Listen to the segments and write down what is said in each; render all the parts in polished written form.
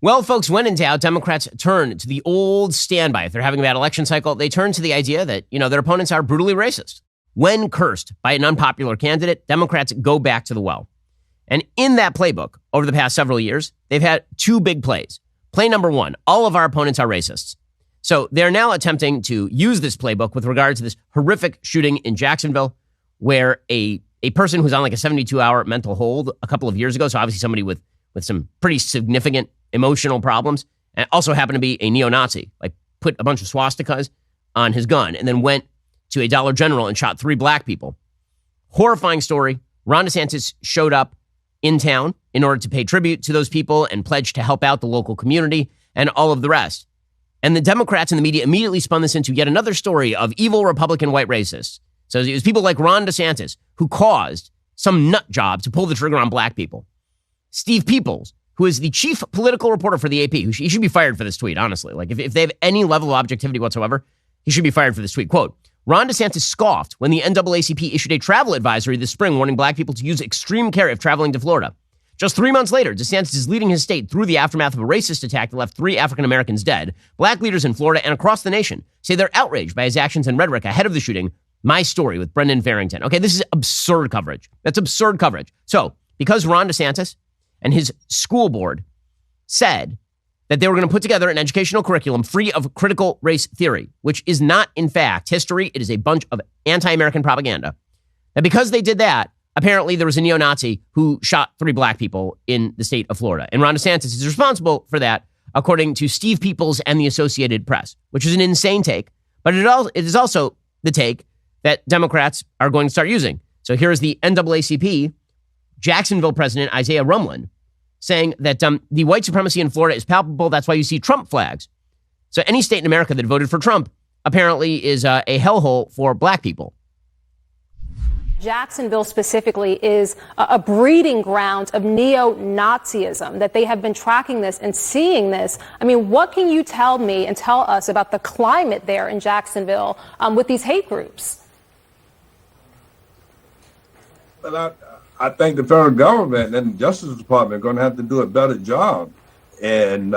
Well, folks, when in doubt, Democrats turn to the old standby. If they're having a bad election cycle, they turn to the idea that, their opponents are brutally racist. When cursed by an unpopular candidate, Democrats go back to the well. And in that playbook, over the past several years, they've had two big plays. Play number one, all of our opponents are racists. So they're now attempting to use this playbook with regard to this horrific shooting in Jacksonville, where a person who's on like a 72-hour mental hold a couple of years ago, so obviously somebody with some pretty significant emotional problems, and also happened to be a neo-Nazi, like put a bunch of swastikas on his gun and then went to a Dollar General and shot 3 black people. Horrifying story. Ron DeSantis showed up in town in order to pay tribute to those people and pledge to help out the local community and all of the rest. And the Democrats and the media immediately spun this into yet another story of evil Republican white racists. So it was people like Ron DeSantis who caused some nut job to pull the trigger on black people. Steve Peoples, who is the chief political reporter for the AP, he should be fired for this tweet, honestly. Like, if they have any level of objectivity whatsoever, he should be fired for this tweet. Quote, Ron DeSantis scoffed when the NAACP issued a travel advisory this spring warning black people to use extreme care if traveling to Florida. Just 3 months later, DeSantis is leading his state through the aftermath of a racist attack that left 3 African Americans dead. Black leaders in Florida and across the nation say they're outraged by his actions and rhetoric ahead of the shooting. My story with Brendan Farrington. Okay, this is absurd coverage. That's absurd coverage. So, because Ron DeSantis and his school board said that they were going to put together an educational curriculum free of critical race theory, which is not, in fact, history. It is a bunch of anti-American propaganda. And because they did that, apparently there was a neo-Nazi who shot 3 black people in the state of Florida. And Ron DeSantis is responsible for that, according to Steve Peoples and the Associated Press, which is an insane take. But it is also the take that Democrats are going to start using. So here is the NAACP Jacksonville president, Isaiah Rumlin, saying that the white supremacy in Florida is palpable. That's why you see Trump flags. So any state in America that voted for Trump apparently is a hellhole for black people. Jacksonville specifically is a breeding ground of neo-Nazism, that they have been tracking this and seeing this. I mean, what can you tell me and tell us about the climate there in Jacksonville with these hate groups? Well, I think the federal government and the Justice Department are going to have to do a better job and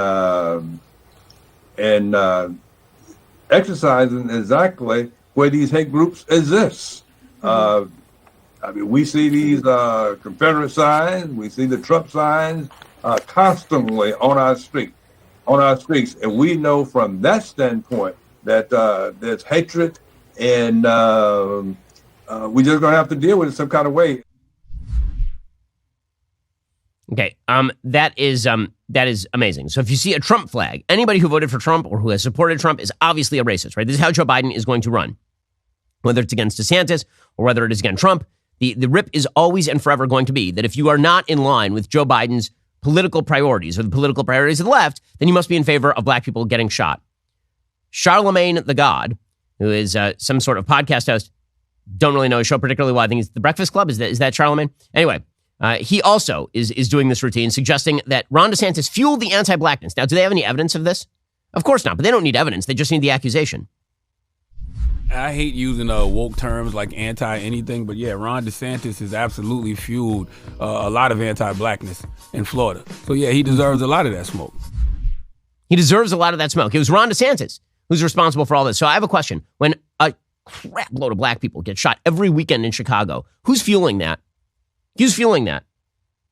exercising exactly where these hate groups exist. I mean, we see these Confederate signs, we see the Trump signs constantly on our streets, and we know from that standpoint that there's hatred, and we're just going to have to deal with it some kind of way. Okay, that is amazing. So if you see a Trump flag, anybody who voted for Trump or who has supported Trump is obviously a racist, right? This is how Joe Biden is going to run, whether it's against DeSantis or whether it is against Trump. The rip is always and forever going to be that if you are not in line with Joe Biden's political priorities or the political priorities of the left, then you must be in favor of black people getting shot. Charlemagne the God, who is some sort of podcast host, don't really know his show particularly well. I think it's The Breakfast Club. Is that Charlemagne? Anyway, he also is doing this routine, suggesting that Ron DeSantis fueled the anti-blackness. Now, do they have any evidence of this? Of course not, but they don't need evidence. They just need the accusation. I hate using woke terms like anti-anything, but yeah, Ron DeSantis has absolutely fueled a lot of anti-blackness in Florida. So yeah, he deserves a lot of that smoke. He deserves a lot of that smoke. It was Ron DeSantis who's responsible for all this. So I have a question. When a crap load of black people get shot every weekend in Chicago, who's fueling that? Who's fueling that?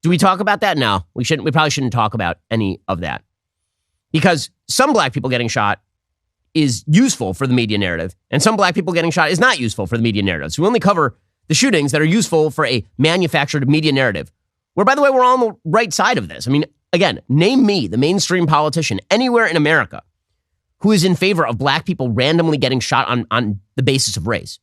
Do we talk about that? No, we shouldn't. We probably shouldn't talk about any of that, because some black people getting shot is useful for the media narrative, and some black people getting shot is not useful for the media narrative. So we only cover the shootings that are useful for a manufactured media narrative, where, by the way, we're on the right side of this. I mean, again, name me the mainstream politician anywhere in America who is in favor of black people randomly getting shot on the basis of race.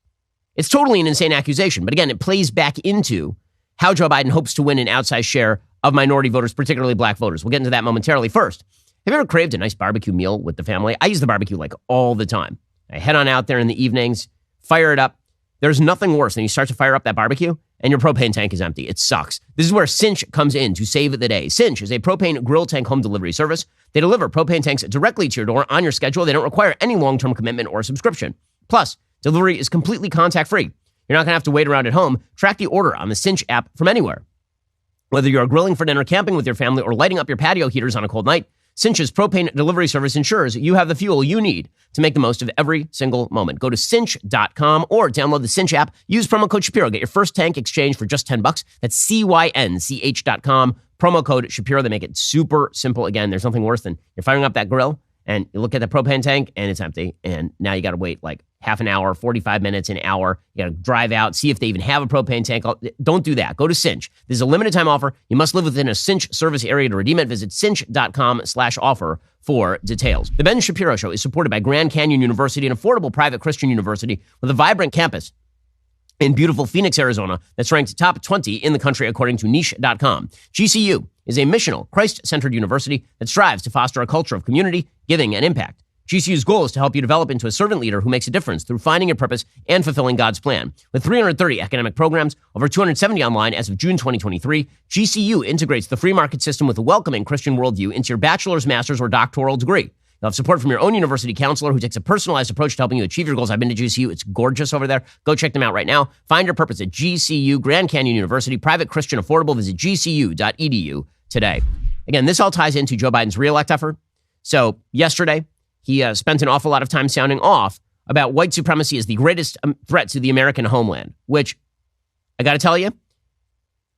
It's totally an insane accusation. But again, it plays back into how Joe Biden hopes to win an outsized share of minority voters, particularly black voters. We'll get into that momentarily. First, have you ever craved a nice barbecue meal with the family? I use the barbecue like all the time. I head on out there in the evenings, fire it up. There's nothing worse than you start to fire up that barbecue and your propane tank is empty. It sucks. This is where Cinch comes in to save the day. Cinch is a propane grill tank home delivery service. They deliver propane tanks directly to your door on your schedule. They don't require any long-term commitment or subscription. Plus, delivery is completely contact-free. You're not going to have to wait around at home. Track the order on the Cinch app from anywhere. Whether you're grilling for dinner, camping with your family, or lighting up your patio heaters on a cold night, Cinch's propane delivery service ensures you have the fuel you need to make the most of every single moment. Go to cinch.com or download the Cinch app. Use promo code Shapiro. Get your first tank exchange for just $10. That's CYNCH.com. Promo code Shapiro. They make it super simple. Again, there's nothing worse than you're firing up that grill and you look at the propane tank and it's empty. And now you got to wait like half an hour, 45 minutes, an hour. You got to drive out, see if they even have a propane tank. Don't do that. Go to Cinch. This is a limited time offer. You must live within a Cinch service area to redeem it. Visit cinch.com/offer for details. The Ben Shapiro Show is supported by Grand Canyon University, an affordable private Christian university with a vibrant campus in beautiful Phoenix, Arizona, that's ranked top 20 in the country according to niche.com. GCU is a missional, Christ-centered university that strives to foster a culture of community, giving, and impact. GCU's goal is to help you develop into a servant leader who makes a difference through finding your purpose and fulfilling God's plan. With 330 academic programs, over 270 online as of June 2023, GCU integrates the free market system with a welcoming Christian worldview into your bachelor's, master's, or doctoral degree. You'll have support from your own university counselor who takes a personalized approach to helping you achieve your goals. I've been to GCU. It's gorgeous over there. Go check them out right now. Find your purpose at GCU, Grand Canyon University, private, Christian, affordable. Visit gcu.edu today. Again, this all ties into Joe Biden's reelect effort. So yesterday, he spent an awful lot of time sounding off about white supremacy as the greatest threat to the American homeland, which I got to tell you,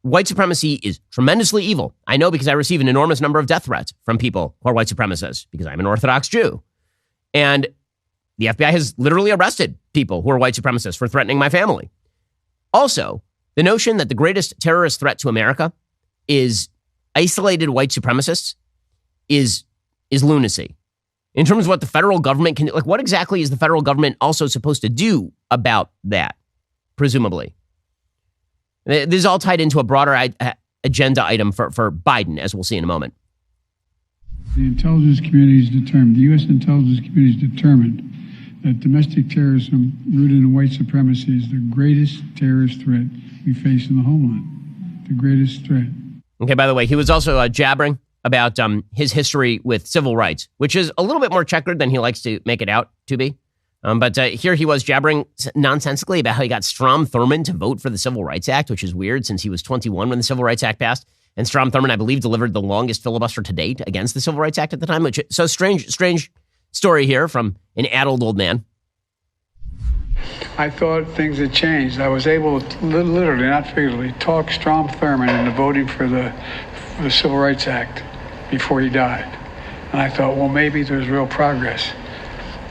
white supremacy is tremendously evil. I know because I receive an enormous number of death threats from people who are white supremacists because I'm an Orthodox Jew. And the FBI has literally arrested people who are white supremacists for threatening my family. Also, the notion that the greatest terrorist threat to America is isolated white supremacists is lunacy. In terms of what the federal government can do, like what exactly is the federal government also supposed to do about that, presumably? This is all tied into a broader agenda item for Biden, as we'll see in a moment. The intelligence community is determined, the U.S. intelligence community is determined that domestic terrorism rooted in white supremacy is the greatest terrorist threat we face in the homeland. The greatest threat. Okay, by the way, he was also jabbering about his history with civil rights, which is a little bit more checkered than he likes to make it out to be. But here he was jabbering nonsensically about how he got Strom Thurmond to vote for the Civil Rights Act, which is weird since he was 21 when the Civil Rights Act passed. And Strom Thurmond, I believe, delivered the longest filibuster to date against the Civil Rights Act at the time. Which so strange story here from an addled old man. I thought things had changed. I was able to literally, not figuratively, talk Strom Thurmond into voting for the Civil Rights Act before he died. And I thought, well, maybe there's real progress.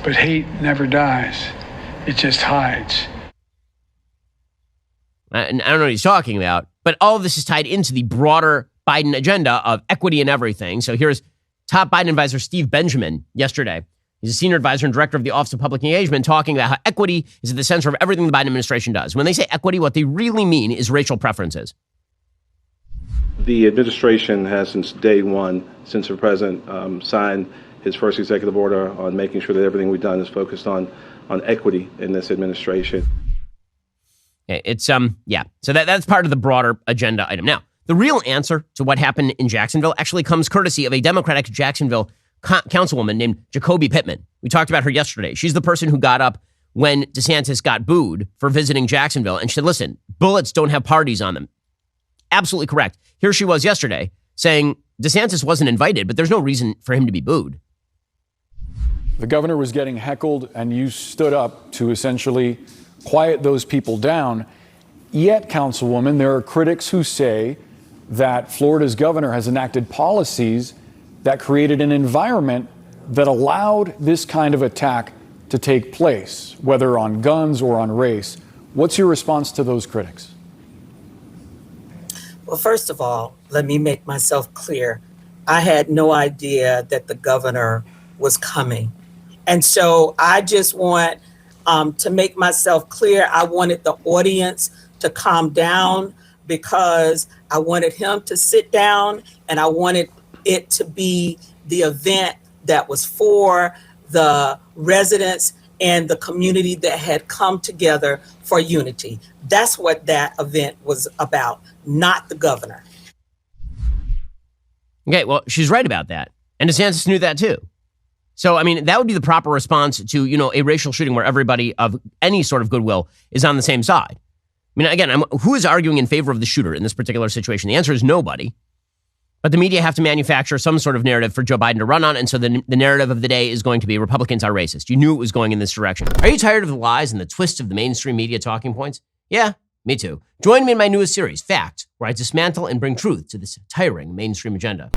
But hate never dies. It just hides. And I don't know what he's talking about, but all of this is tied into the broader Biden agenda of equity and everything. So here's top Biden advisor Steve Benjamin yesterday. He's a senior advisor and director of the Office of Public Engagement, talking about how equity is at the center of everything the Biden administration does. When they say equity, what they really mean is racial preferences. The administration has, since day one, since the president signed his first executive order on making sure that everything we've done is focused on equity in this administration. It's, yeah. So that's part of the broader agenda item. Now, the real answer to what happened in Jacksonville actually comes courtesy of a Democratic Jacksonville councilwoman named Jacoby Pittman. We talked about her yesterday. She's the person who got up when DeSantis got booed for visiting Jacksonville. And she said, listen, bullets don't have parties on them. Absolutely correct. Here she was yesterday saying DeSantis wasn't invited, but there's no reason for him to be booed. The governor was getting heckled, and you stood up to essentially quiet those people down. Yet, Councilwoman, there are critics who say that Florida's governor has enacted policies that created an environment that allowed this kind of attack to take place, whether on guns or on race. What's your response to those critics? Well, first of all, let me make myself clear. I had no idea that the governor was coming. And so I just want to make myself clear. I wanted the audience to calm down because I wanted him to sit down, and I wanted it to be the event that was for the residents and the community that had come together for unity. That's what that event was about, not the governor. Okay, well, she's right about that. And DeSantis knew that too. So, I mean, that would be the proper response to, a racial shooting where everybody of any sort of goodwill is on the same side. I mean, again, who is arguing in favor of the shooter in this particular situation? The answer is nobody. But the media have to manufacture some sort of narrative for Joe Biden to run on, and so the narrative of the day is going to be Republicans are racist. You knew it was going in this direction. Are you tired of the lies and the twist of the mainstream media talking points? Yeah, me too. Join me in my newest series, Fact, where I dismantle and bring truth to this tiring mainstream agenda.